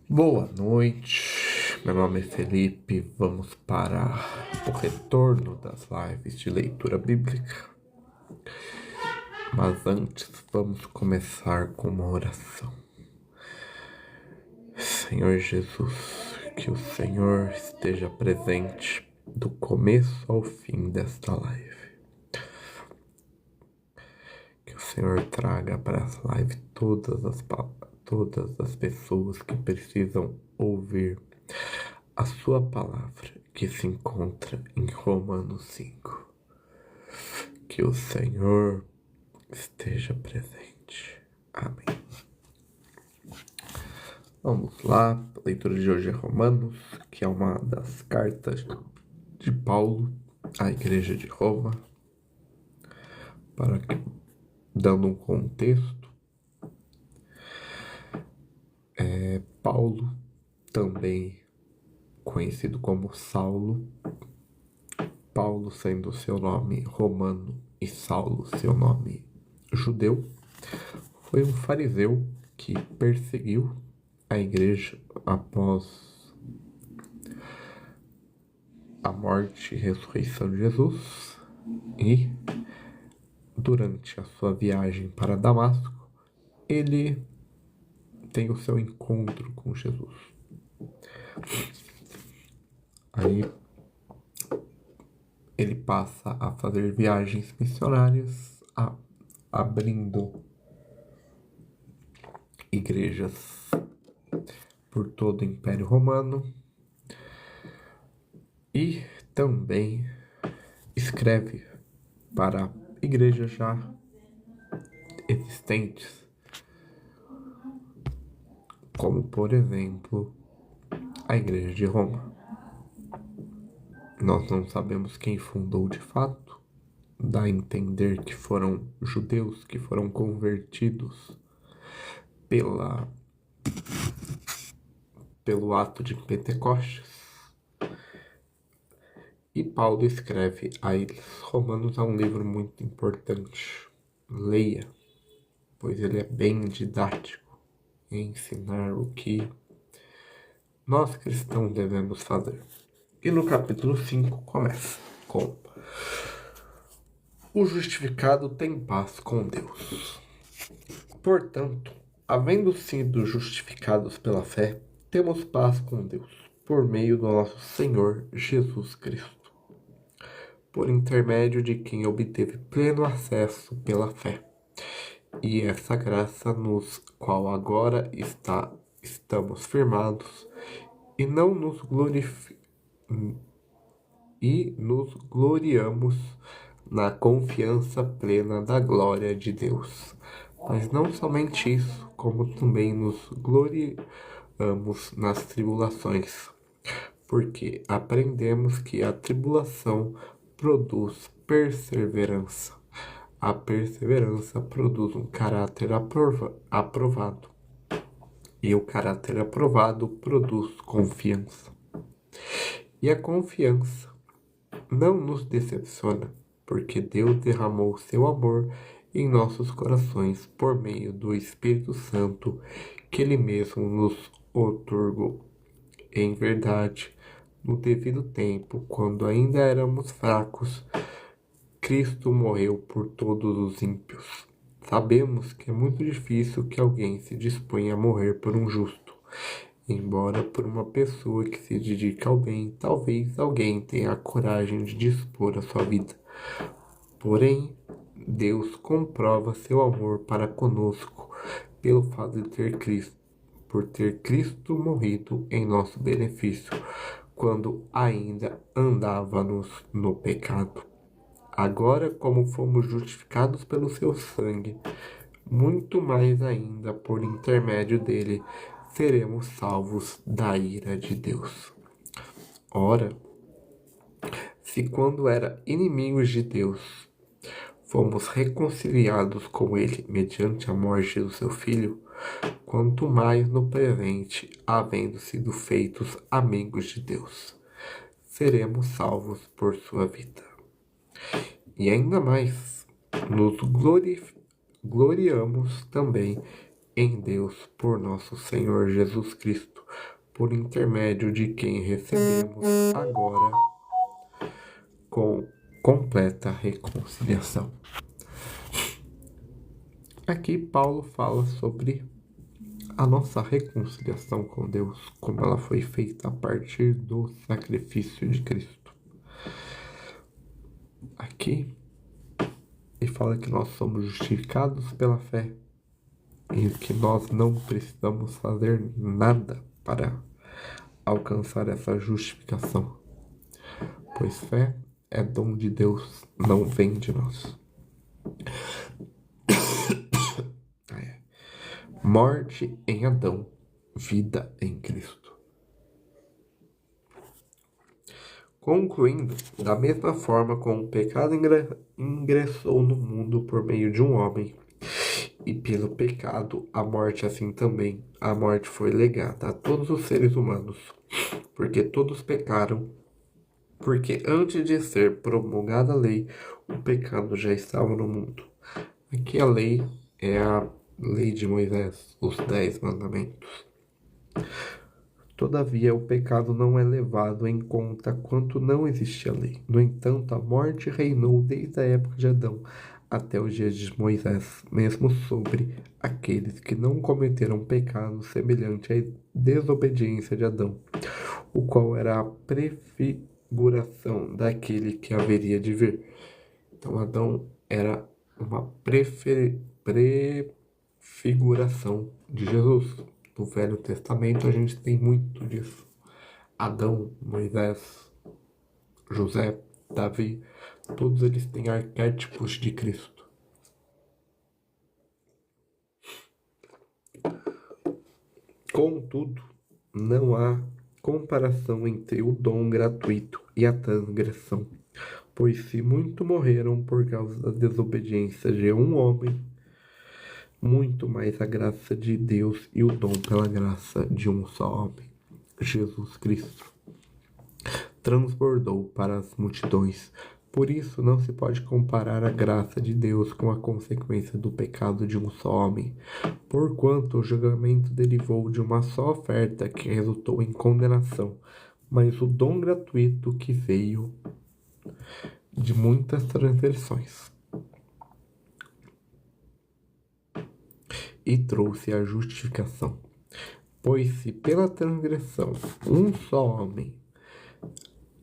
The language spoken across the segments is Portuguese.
Boa noite, meu nome é Felipe. Vamos para o retorno das lives de leitura bíblica. Mas antes, vamos começar com uma oração. Senhor Jesus, que o Senhor esteja presente do começo ao fim desta live. Que o Senhor traga para as lives todas as pessoas que precisam ouvir a sua palavra que se encontra em Romanos 5. Que o Senhor esteja presente. Amém. Vamos lá, a leitura de hoje é Romanos, que é uma das cartas de Paulo à igreja de Roma. Dando um contexto, Paulo, também conhecido como Saulo, Paulo sendo seu nome romano e Saulo seu nome judeu, foi um fariseu que perseguiu a igreja após a morte e ressurreição de Jesus, e durante a sua viagem para Damasco, ele tem o seu encontro com Jesus. Aí ele passa a fazer viagens missionárias, abrindo igrejas por todo o Império Romano, e também escreve para igrejas já existentes, como por exemplo a Igreja de Roma. Nós não sabemos quem fundou de fato, dá a entender que foram judeus que foram convertidos pelo ato de Pentecostes. E Paulo escreve a eles. Romanos é um livro muito importante. Leia, pois ele é bem didático em ensinar o que nós cristãos devemos fazer. E no capítulo 5 começa com: o justificado tem paz com Deus. Portanto, havendo sido justificados pela fé, temos paz com Deus, por meio do nosso Senhor Jesus Cristo, por intermédio de quem obteve pleno acesso pela fé. E essa graça nos qual agora estamos firmados, e não nos gloriamos na confiança plena da glória de Deus. Mas não somente isso, como também nos gloriamos nas tribulações, porque aprendemos que a tribulação produz perseverança. A perseverança produz um caráter aprovado. E o caráter aprovado produz confiança. E a confiança não nos decepciona, porque Deus derramou seu amor em nossos corações por meio do Espírito Santo que Ele mesmo nos outorgou. Em verdade, no devido tempo, quando ainda éramos fracos, Cristo morreu por todos os ímpios. Sabemos que é muito difícil que alguém se disponha a morrer por um justo. Embora por uma pessoa que se dedica ao bem, talvez alguém tenha a coragem de dispor a sua vida. Porém, Deus comprova seu amor para conosco pelo fato de ter Cristo morrido em nosso benefício, quando ainda andávamos no pecado. Agora, como fomos justificados pelo seu sangue, muito mais ainda por intermédio dele seremos salvos da ira de Deus. Ora, se quando era inimigos de Deus, fomos reconciliados com ele mediante a morte do seu Filho, quanto mais no presente, havendo sido feitos amigos de Deus, seremos salvos por sua vida. E ainda mais, nos gloriamos também em Deus por nosso Senhor Jesus Cristo, por intermédio de quem recebemos agora com completa reconciliação. Aqui Paulo fala sobre a nossa reconciliação com Deus, como ela foi feita a partir do sacrifício de Cristo. Aqui ele fala que nós somos justificados pela fé e que nós não precisamos fazer nada para alcançar essa justificação, pois fé é dom de Deus, não vem de nós. Morte em Adão, vida em Cristo. Concluindo, da mesma forma como o pecado ingressou no mundo por meio de um homem, e pelo pecado a morte assim também, a morte foi legada a todos os seres humanos, porque todos pecaram, porque antes de ser promulgada a lei, o pecado já estava no mundo. Aqui a lei é a lei de Moisés, os 10 mandamentos. Todavia, o pecado não é levado em conta quanto não existe a lei. No entanto, a morte reinou desde a época de Adão até os dias de Moisés, mesmo sobre aqueles que não cometeram pecado semelhante à desobediência de Adão, o qual era a prefiguração daquele que haveria de vir. Então, Adão era uma prefiguração de Jesus. No Velho Testamento a gente tem muito disso. Adão, Moisés, José, Davi, todos eles têm arquétipos de Cristo. Contudo, não há comparação entre o dom gratuito e a transgressão, pois se muito morreram por causa da desobediência de um homem, muito mais a graça de Deus e o dom pela graça de um só homem, Jesus Cristo, transbordou para as multidões. Por isso não se pode comparar a graça de Deus com a consequência do pecado de um só homem, porquanto o julgamento derivou de uma só oferta que resultou em condenação, mas o dom gratuito que veio de muitas transgressões e trouxe a justificação. Pois se pela transgressão um só homem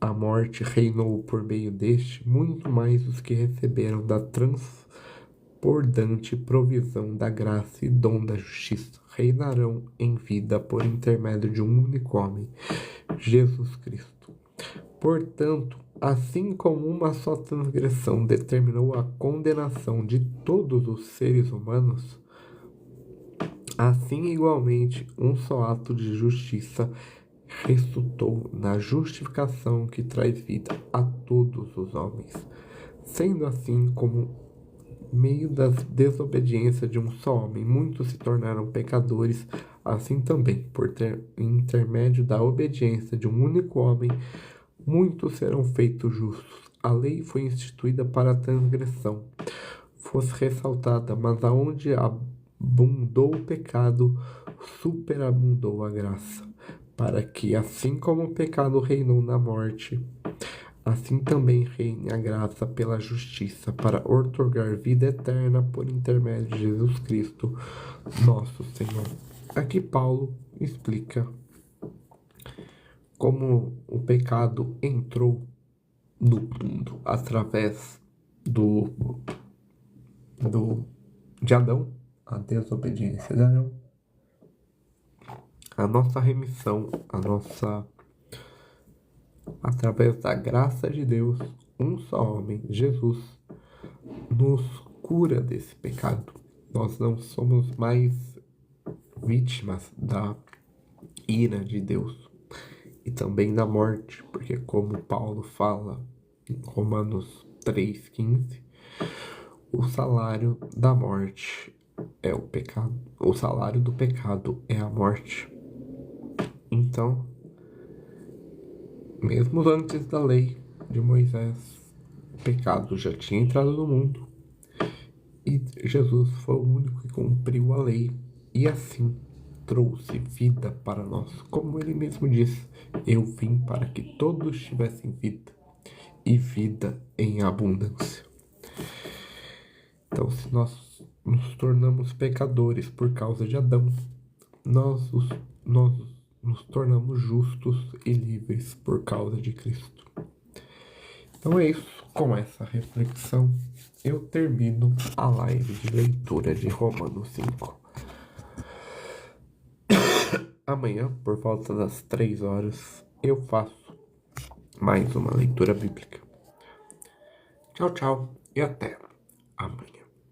a morte reinou por meio deste, muito mais os que receberam da transbordante provisão da graça e dom da justiça reinarão em vida por intermédio de um único homem, Jesus Cristo. Portanto, assim como uma só transgressão determinou a condenação de todos os seres humanos, assim igualmente um só ato de justiça resultou na justificação que traz vida a todos os homens. Sendo assim, como meio da desobediência de um só homem, muitos se tornaram pecadores, assim também, por intermédio da obediência de um único homem, muitos serão feitos justos. A lei foi instituída para a transgressão, fosse ressaltada, mas aonde abundou o pecado, superabundou a graça, para que, assim como o pecado reinou na morte, assim também reine a graça pela justiça, para outorgar vida eterna por intermédio de Jesus Cristo, nosso Senhor. Aqui Paulo explica como o pecado entrou no mundo através de Adão, a desobediência de Adão, a nossa remissão, através da graça de Deus, um só homem, Jesus, nos cura desse pecado. Nós não somos mais vítimas da ira de Deus e também da morte, porque como Paulo fala em Romanos 3,15, o salário da morte é o pecado. O salário do pecado é a morte. Então, mesmo antes da lei de Moisés, o pecado já tinha entrado no mundo e Jesus foi o único que cumpriu a lei e assim trouxe vida para nós. Como ele mesmo diz, eu vim para que todos tivessem vida e vida em abundância. Então, se nós nos tornamos pecadores por causa de Adão, nós nos tornamos justos e livres por causa de Cristo. Então é isso. Com essa reflexão, eu termino a live de leitura de Romanos 5. Amanhã, por volta das 3 horas, eu faço mais uma leitura bíblica. Tchau, tchau e até amanhã.